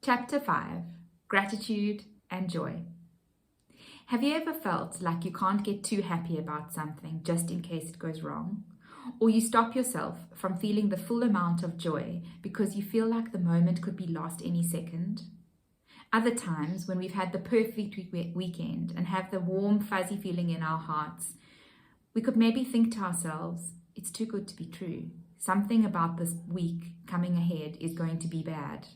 Chapter 5: Gratitude and Joy. Have you ever felt like you can't get too happy about something just in case it goes wrong? Or you stop yourself from feeling the full amount of joy because you feel like the moment could be lost any second? Other times, when we've had the perfect weekend and have the warm, fuzzy feeling in our hearts, we could maybe think to ourselves, it's too good to be true. Something about this week coming ahead is going to be bad.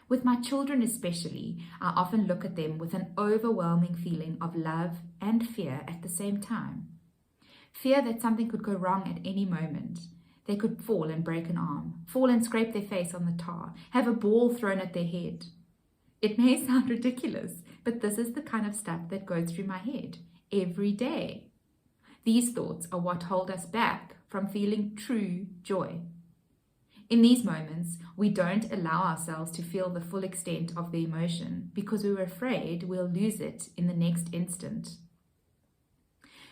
With my children especially, I often look at them with an overwhelming feeling of love and fear at the same time. Fear that something could go wrong at any moment. They could fall and break an arm, fall and scrape their face on the tar, have a ball thrown at their head. It may sound ridiculous, but this is the kind of stuff that goes through my head every day. These thoughts are what hold us back from feeling true joy. In these moments, we don't allow ourselves to feel the full extent of the emotion because we're afraid we'll lose it in the next instant.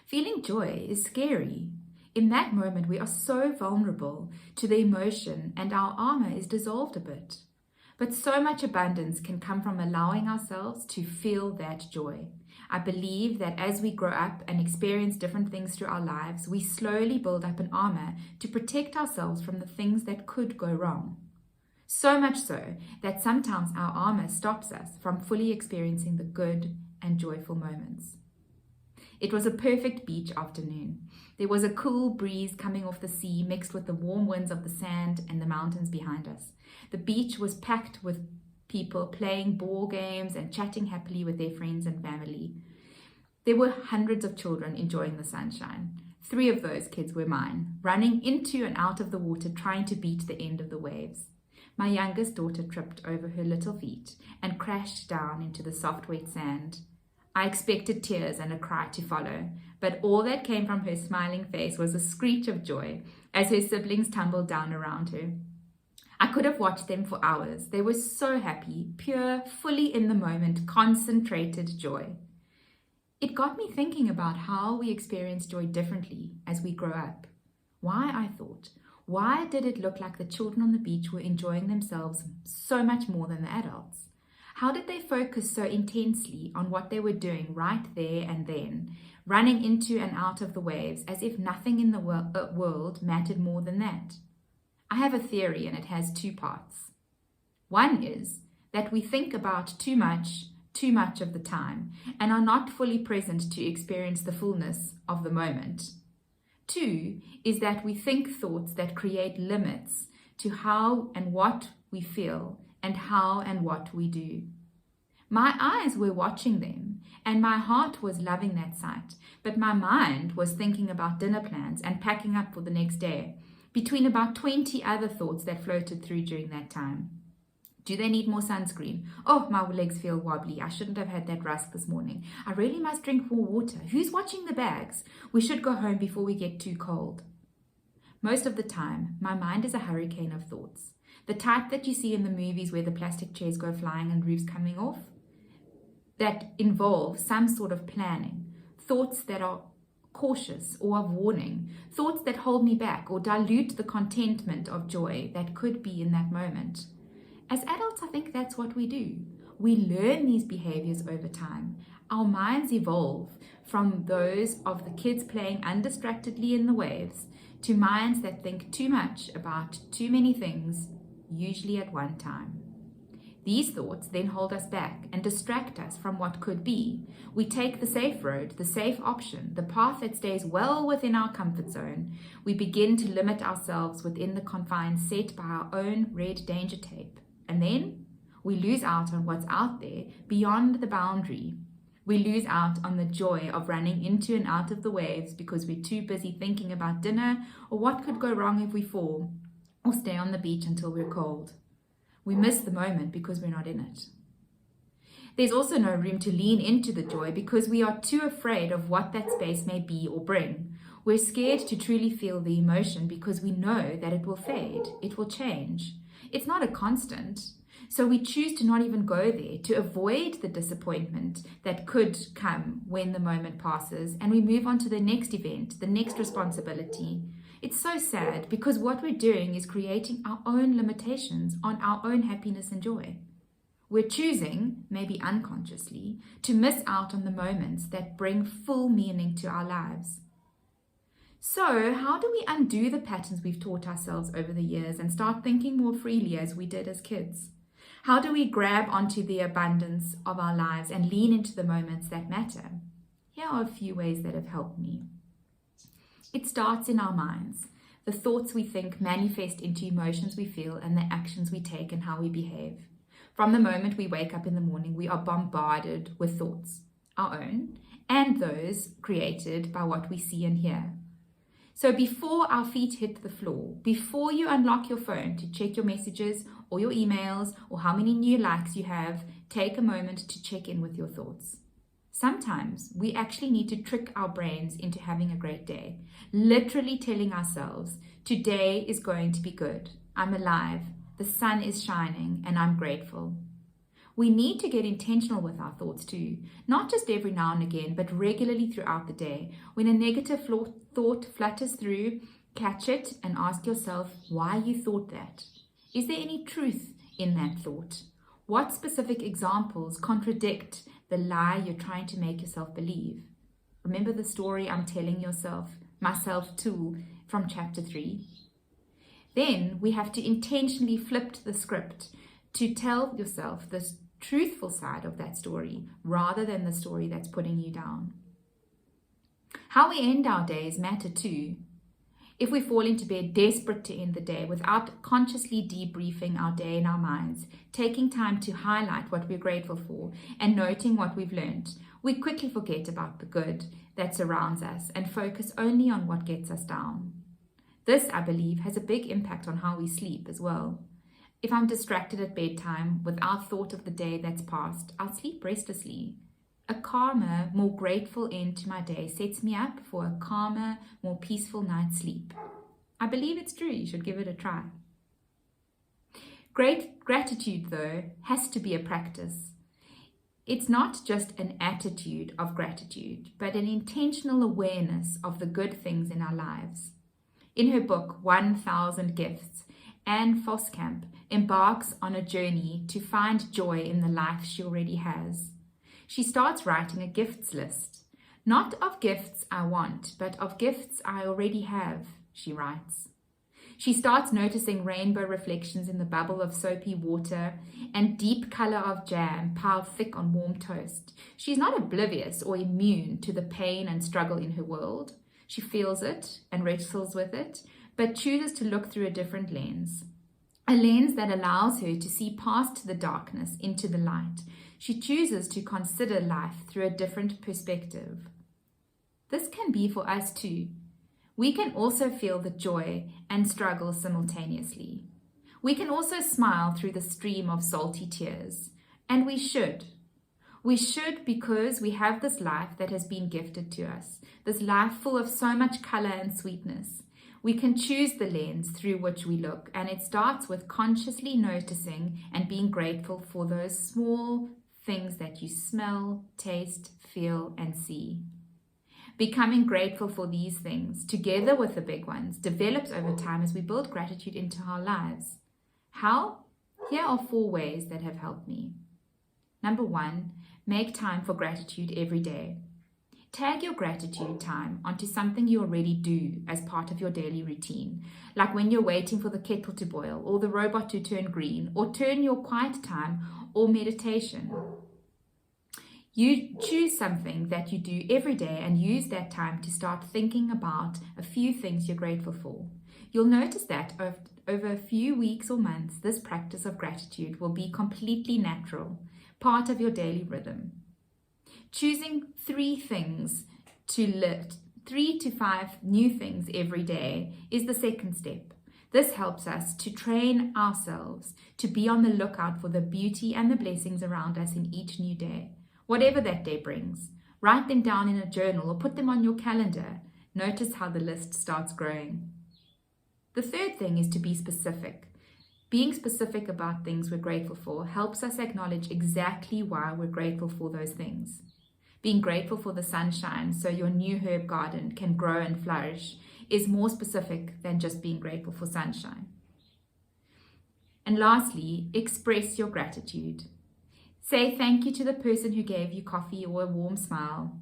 Feeling joy is scary. In that moment, we are so vulnerable to the emotion and our armor is dissolved a bit. But so much abundance can come from allowing ourselves to feel that joy. I believe that as we grow up and experience different things through our lives, we slowly build up an armor to protect ourselves from the things that could go wrong. So much so that sometimes our armor stops us from fully experiencing the good and joyful moments. It was a perfect beach afternoon. There was a cool breeze coming off the sea mixed with the warm winds of the sand and the mountains behind us. The beach was packed with people playing ball games and chatting happily with their friends and family. There were hundreds of children enjoying the sunshine. 3 of those kids were mine, running into and out of the water trying to beat the end of the waves. My youngest daughter tripped over her little feet and crashed down into the soft wet sand. I expected tears and a cry to follow, but all that came from her smiling face was a screech of joy as her siblings tumbled down around her. I could have watched them for hours. They were so happy, pure, fully in the moment, concentrated joy. It got me thinking about how we experience joy differently as we grow up. Why did it look like the children on the beach were enjoying themselves so much more than the adults? How did they focus so intensely on what they were doing right there and then, running into and out of the waves as if nothing in the world mattered more than that? I have a theory and it has 2 parts. One is that we think about too much of the time and are not fully present to experience the fullness of the moment. 2 is that we think thoughts that create limits to how and what we feel and how and what we do. My eyes were watching them and my heart was loving that sight, but my mind was thinking about dinner plans and packing up for the next day, between about 20 other thoughts that floated through during that time. Do they need more sunscreen? Oh, my legs feel wobbly. I shouldn't have had that rusk this morning. I really must drink more water. Who's watching the bags? We should go home before we get too cold. Most of the time, my mind is a hurricane of thoughts. The type that you see in the movies where the plastic chairs go flying and roofs coming off, that involve some sort of planning, thoughts that are cautious or of warning, thoughts that hold me back or dilute the contentment of joy that could be in that moment. As adults, I think that's what we do. We learn these behaviors over time. Our minds evolve from those of the kids playing undistractedly in the waves to minds that think too much about too many things, usually at one time. These thoughts then hold us back and distract us from what could be. We take the safe road, the safe option, the path that stays well within our comfort zone. We begin to limit ourselves within the confines set by our own red danger tape. And then we lose out on what's out there beyond the boundary. We lose out on the joy of running into and out of the waves because we're too busy thinking about dinner or what could go wrong if we fall or stay on the beach until we're cold. We miss the moment because we're not in it. There's also no room to lean into the joy because we are too afraid of what that space may be or bring. We're scared to truly feel the emotion because we know that it will fade, it will change. It's not a constant. So we choose to not even go there, to avoid the disappointment that could come when the moment passes, and we move on to the next event, the next responsibility. It's so sad because what we're doing is creating our own limitations on our own happiness and joy. We're choosing, maybe unconsciously, to miss out on the moments that bring full meaning to our lives. So, how do we undo the patterns we've taught ourselves over the years and start thinking more freely as we did as kids? How do we grab onto the abundance of our lives and lean into the moments that matter? Here are a few ways that have helped me. It starts in our minds. The thoughts we think manifest into emotions we feel and the actions we take and how we behave. From the moment we wake up in the morning, we are bombarded with thoughts, our own and those created by what we see and hear. So before our feet hit the floor, before you unlock your phone to check your messages or your emails or how many new likes you have, take a moment to check in with your thoughts. Sometimes we actually need to trick our brains into having a great day, literally telling ourselves, today is going to be good. I'm alive, the sun is shining, and I'm grateful. We need to get intentional with our thoughts too, not just every now and again, but regularly throughout the day. When a negative thought flutters through, catch it and ask yourself why you thought that. Is there any truth in that thought? What specific examples contradict the lie you're trying to make yourself believe? Remember the story I'm telling myself too, from chapter 3? Then we have to intentionally flip the script to tell yourself the truthful side of that story rather than the story that's putting you down. How we end our days matter too. If we fall into bed desperate to end the day without consciously debriefing our day in our minds, taking time to highlight what we're grateful for and noting what we've learned, we quickly forget about the good that surrounds us and focus only on what gets us down. This, I believe, has a big impact on how we sleep as well. If I'm distracted at bedtime without thought of the day that's passed, I'll sleep restlessly. A calmer, more grateful end to my day sets me up for a calmer, more peaceful night's sleep. I believe it's true. You should give it a try. Great gratitude, though, has to be a practice. It's not just an attitude of gratitude, but an intentional awareness of the good things in our lives. In her book, 1,000 Gifts, Anne Voskamp embarks on a journey to find joy in the life she already has. She starts writing a gifts list. Not of gifts I want, but of gifts I already have, she writes. She starts noticing rainbow reflections in the bubble of soapy water and deep color of jam piled thick on warm toast. She's not oblivious or immune to the pain and struggle in her world. She feels it and wrestles with it, but chooses to look through a different lens. A lens that allows her to see past the darkness into the light. She chooses to consider life through a different perspective. This can be for us too. We can also feel the joy and struggle simultaneously. We can also smile through the stream of salty tears. And we should. We should, because we have this life that has been gifted to us. This life full of so much color and sweetness. We can choose the lens through which we look, and it starts with consciously noticing and being grateful for those small things that you smell, taste, feel, and see. Becoming grateful for these things, together with the big ones, develops over time as we build gratitude into our lives. How? Here are 4 ways that have helped me. Number 1, make time for gratitude every day. Tag your gratitude time onto something you already do as part of your daily routine, like when you're waiting for the kettle to boil or the robot to turn green, or turn your quiet time or meditation. You choose something that you do every day and use that time to start thinking about a few things you're grateful for. You'll notice that over a few weeks or months, this practice of gratitude will be completely natural, part of your daily rhythm. Choosing 3 things to lift, 3 to 5 new things every day is the second step. This helps us to train ourselves to be on the lookout for the beauty and the blessings around us in each new day. Whatever that day brings, write them down in a journal or put them on your calendar. Notice how the list starts growing. The third thing is to be specific. Being specific about things we're grateful for helps us acknowledge exactly why we're grateful for those things. Being grateful for the sunshine so your new herb garden can grow and flourish is more specific than just being grateful for sunshine. And lastly, express your gratitude. Say thank you to the person who gave you coffee or a warm smile.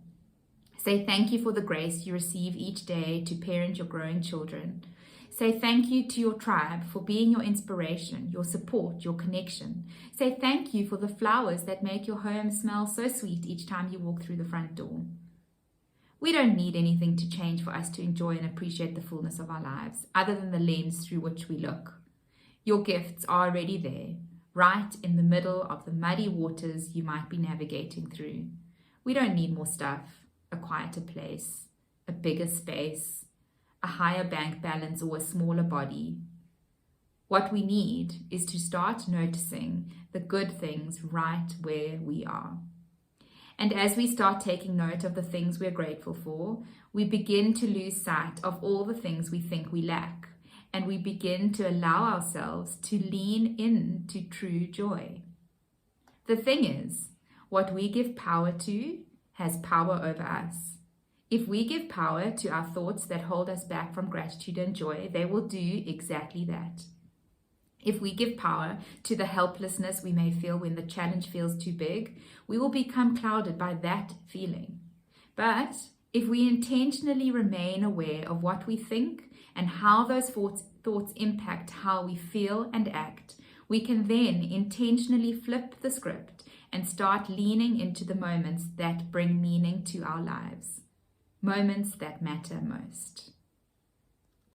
Say thank you for the grace you receive each day to parent your growing children. Say thank you to your tribe for being your inspiration, your support, your connection. Say thank you for the flowers that make your home smell so sweet each time you walk through the front door. We don't need anything to change for us to enjoy and appreciate the fullness of our lives, other than the lens through which we look. Your gifts are already there, right in the middle of the muddy waters you might be navigating through. We don't need more stuff, a quieter place, a bigger space, a higher bank balance, or a smaller body. What we need is to start noticing the good things right where we are. And as we start taking note of the things we're grateful for, we begin to lose sight of all the things we think we lack, and we begin to allow ourselves to lean into true joy. The thing is, what we give power to has power over us. If we give power to our thoughts that hold us back from gratitude and joy, they will do exactly that. If we give power to the helplessness we may feel when the challenge feels too big, we will become clouded by that feeling. But if we intentionally remain aware of what we think and how those thoughts impact how we feel and act, we can then intentionally flip the script and start leaning into the moments that bring meaning to our lives, moments that matter most.